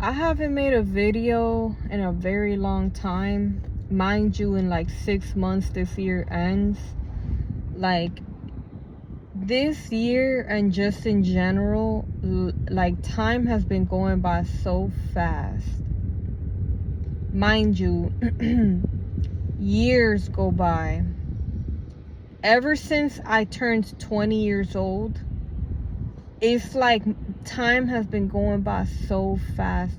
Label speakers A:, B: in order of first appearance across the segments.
A: I haven't made a video in a very long time. Mind you, in like 6 months this year ends. Like this year and just in general, like time has been going by so fast. Mind you, years go by. Ever since I turned 20 years old, it's like time has been going by so fast.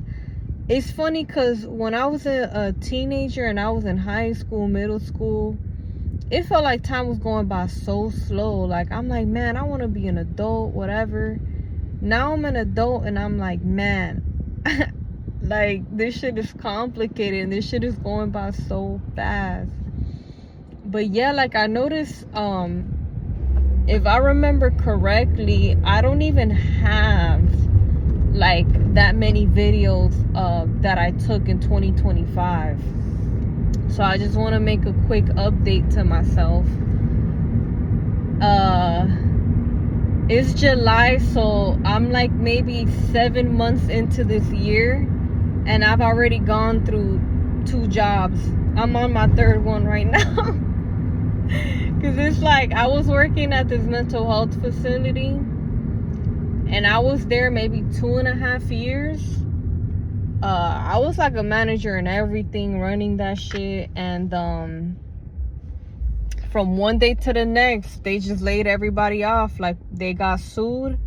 A: It's funny because when I was a teenager and I was in high school, middle school, it felt like time was going by so slow. Like, I'm like, man, I want to be an adult, whatever. Now I'm an adult and I'm like, man, like, this shit is complicated and this shit is going by so fast. But yeah, like, I noticed, if I remember correctly, I don't even have like that many videos that I took in 2025. So I just want to make a quick update to myself. It's July, so I'm like maybe 7 months into this year, and I've already gone through 2 jobs. I'm on my 3rd one right now. Because it's like I was working at this mental health facility, and I was there maybe 2.5 years. I was like a manager and everything, running that shit. And from one day to the next, they just laid everybody off. Like, they got sued.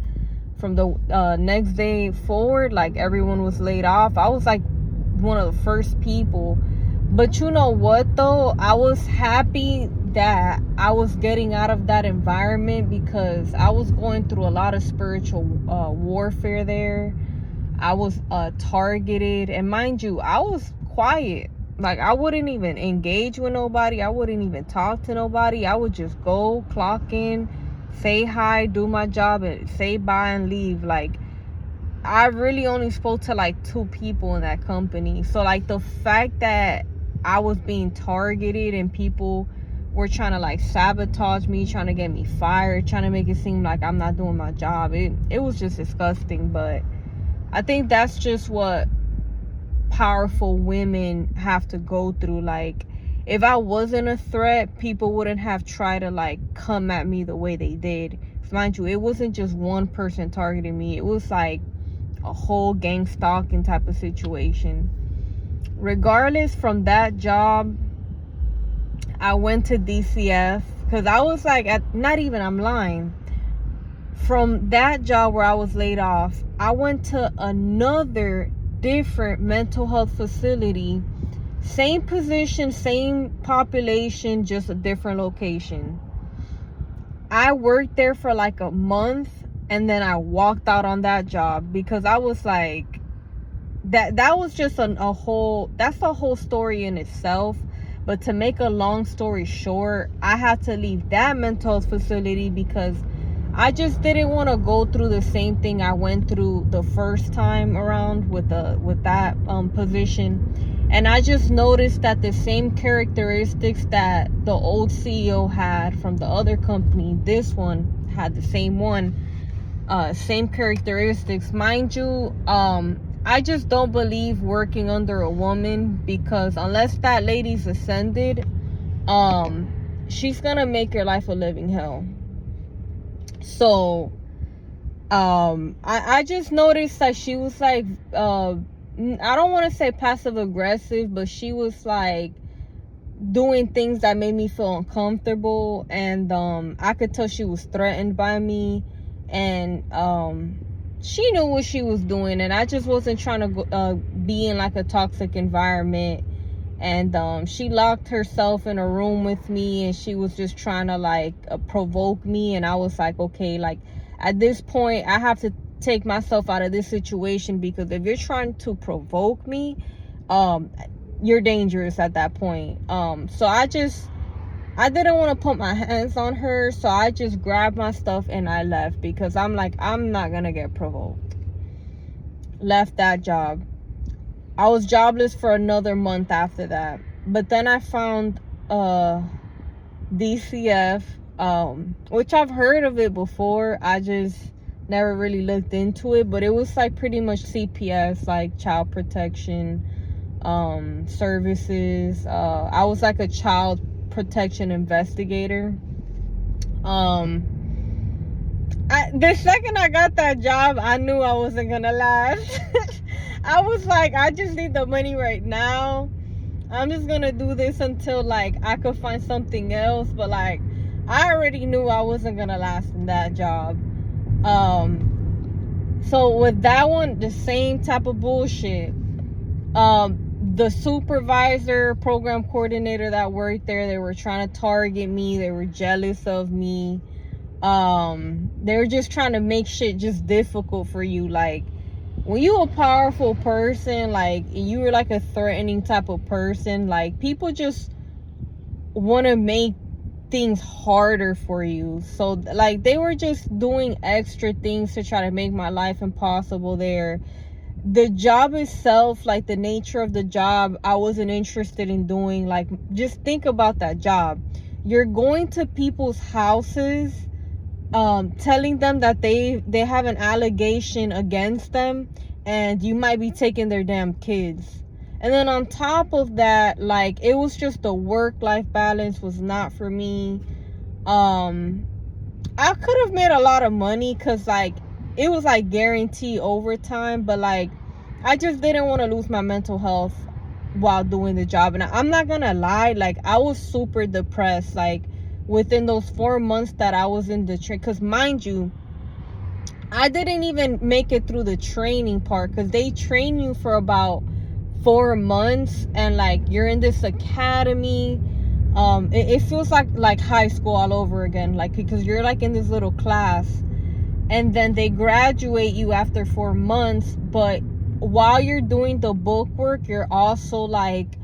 A: From the next day forward, like, everyone was laid off. I was like one of the first people. But you know what, though? I was happy that I was getting out of that environment, because I was going through a lot of spiritual warfare there. I was targeted, and mind you, I was quiet. Like, I wouldn't even engage with nobody. I wouldn't even talk to nobody. I would just go, clock in, say hi, do my job, and say bye and leave. Like, I really only spoke to like 2 people in that company. So like, the fact that I was being targeted and people were trying to like sabotage me, trying to get me fired, trying to make it seem like I'm not doing my job, it was just disgusting. But I think that's just what powerful women have to go through. Like, if I wasn't a threat, people wouldn't have tried to like come at me the way they did. Mind you, it wasn't just one person targeting me. It was like a whole gang stalking type of situation. Regardless, from that job, I went to DCF because I was like, I'm lying. From that job where I was laid off, I went to another different mental health facility. Same position, same population, just a different location. I worked there for like a month, and then I walked out on that job because I was like, that was just that's a whole story in itself. But to make a long story short, I had to leave that mental health facility because I just didn't want to go through the same thing I went through the first time around with that position. And I just noticed that the same characteristics that the old CEO had from the other company, this one had the same characteristics. Mind you, I just don't believe working under a woman, because unless that lady's ascended, she's gonna make your life a living hell. So I just noticed that she was like, I don't want to say passive aggressive, but she was like doing things that made me feel uncomfortable. And I could tell she was threatened by me, and she knew what she was doing, and I just wasn't trying to be in like a toxic environment. And she locked herself in a room with me, and she was just trying to like provoke me. And I was like, okay, like, at this point I have to take myself out of this situation, because if you're trying to provoke me, you're dangerous at that point. So I didn't want to put my hands on her, so I just grabbed my stuff and I left, because I'm like, I'm not gonna get provoked. Left that job. I was jobless for another month after that. But then I found DCF, which I've heard of it before. I just never really looked into it, but it was like pretty much CPS, like child protection services. I was like a child protection investigator. The second I got that job, I knew I wasn't gonna last. I was like, I just need the money right now. I'm just gonna do this until like I could find something else. But like, I already knew I wasn't gonna last in that job. So with that one, the same type of bullshit. The supervisor, program coordinator that worked there, they were trying to target me. They were jealous of me. They were just trying to make shit just difficult for you. Like, when you a powerful person, like, you were like a threatening type of person, like, people just want to make things harder for you. So like, they were just doing extra things to try to make my life impossible there. The job itself, like the nature of the job, I wasn't interested in doing. Like, just think about that job. You're going to people's houses, telling them that they have an allegation against them, and you might be taking their damn kids. And then on top of that, like, it was just the work-life balance was not for me. I could have made a lot of money because like it was like guaranteed overtime, but like I just didn't want to lose my mental health while doing the job. And I'm not gonna lie, like, I was super depressed like within those 4 months that I was in the train, because mind you, I didn't even make it through the training part, because they train you for about 4 months, and like you're in this academy. It feels like high school all over again, like, because you're like in this little class, and then they graduate you after 4 months. But while you're doing the book work, you're also like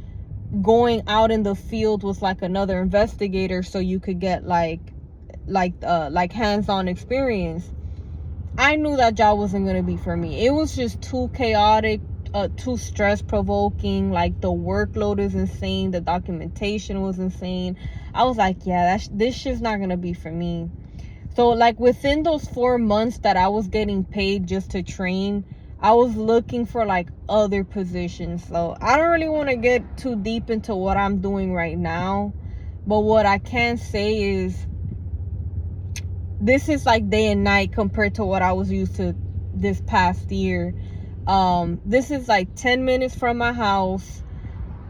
A: going out in the field with like another investigator, so you could get like hands-on experience. I knew that job wasn't going to be for me. It was just too chaotic, too stress provoking. Like, the workload is insane, the documentation was insane. I was like, yeah, this shit's not going to be for me. So like within those 4 months that I was getting paid just to train, I was looking for like other positions. So I don't really want to get too deep into what I'm doing right now, but what I can say is this is like day and night compared to what I was used to this past year. This is like 10 minutes from my house.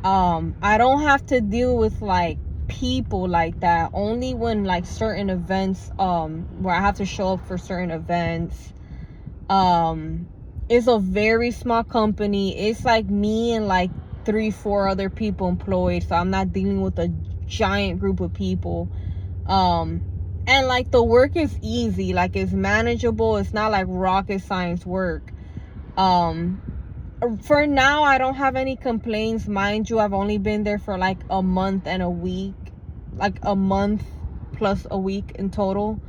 A: I don't have to deal with like people like that, only when like certain events, where I have to show up for certain events. It's a very small company. It's like me and like 3-4 other people employed, so I'm not dealing with a giant group of people. And like the work is easy, like it's manageable. It's not like rocket science work. For now, I don't have any complaints. Mind you, I've only been there for like a month and a week, like a month plus a week in total.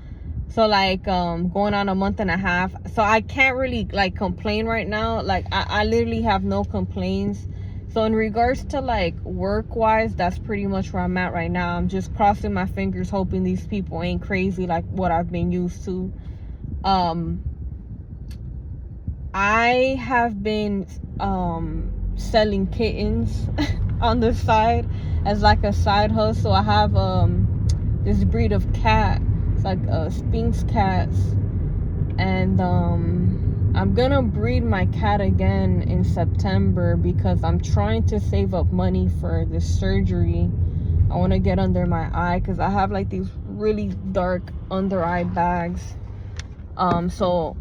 A: So like going on a month and a half. So I can't really like complain right now. Like I literally have no complaints. So in regards to like work wise, that's pretty much where I'm at right now. I'm just crossing my fingers, hoping these people ain't crazy like what I've been used to. I have been selling kittens on the side as like a side hustle. I have this breed of cat. It's like Sphinx cats, and I'm gonna breed my cat again in September because I'm trying to save up money for this surgery. I want to get under my eye because I have like these really dark under eye bags. So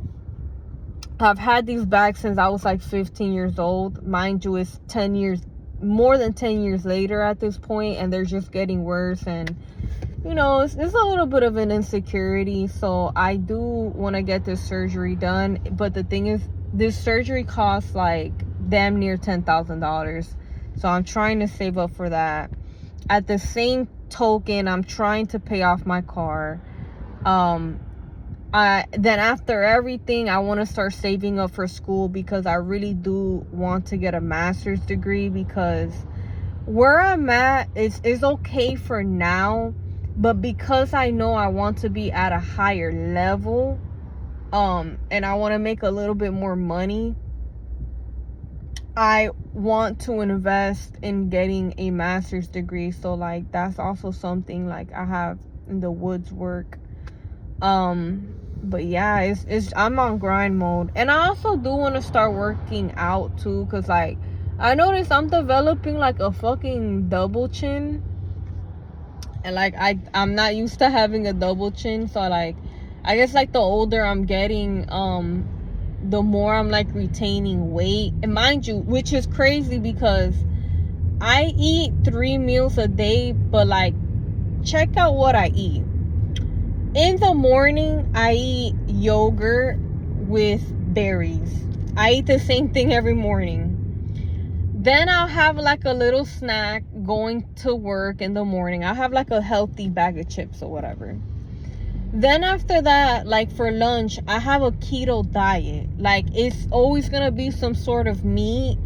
A: I've had these bags since I was like 15 years old. Mind you, it's 10 years, more than 10 years later at this point, and they're just getting worse. And you know, it's a little bit of an insecurity. So I do want to get this surgery done. But the thing is, this surgery costs like damn near $10,000. So I'm trying to save up for that. At the same token, I'm trying to pay off my car. Then after everything, I want to start saving up for school because I really do want to get a master's degree, because where I'm at is okay for now. But because I know I want to be at a higher level, and I want to make a little bit more money, I want to invest in getting a master's degree. So like that's also something like I have in the woods work. But yeah, it's I'm on grind mode. And I also do want to start working out too, because like I noticed I'm developing like a fucking double chin, and like I'm not used to having a double chin. So like I guess like the older I'm getting, the more I'm like retaining weight. And mind you, which is crazy because I eat 3 meals a day, but like check out what I eat. In the morning, I eat yogurt with berries. I eat the same thing every morning. Then I'll have like a little snack going to work in the morning. I'll have like a healthy bag of chips or whatever. Then after that, like for lunch, I have a keto diet. Like it's always gonna be some sort of meat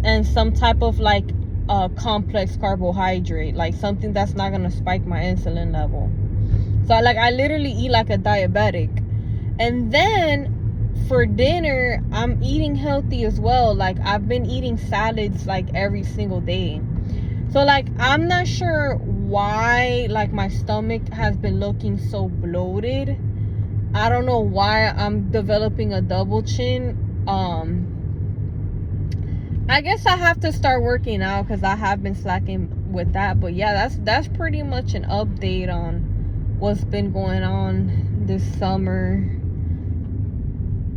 A: and some type of like complex carbohydrate, like something that's not gonna spike my insulin level. So like I literally eat like a diabetic. And then for dinner, I'm eating healthy as well. Like I've been eating salads like every single day. So like I'm not sure why like my stomach has been looking so bloated. I don't know why I'm developing a double chin. I guess I have to start working out because I have been slacking with that. But yeah, that's pretty much an update on what's been going on this summer.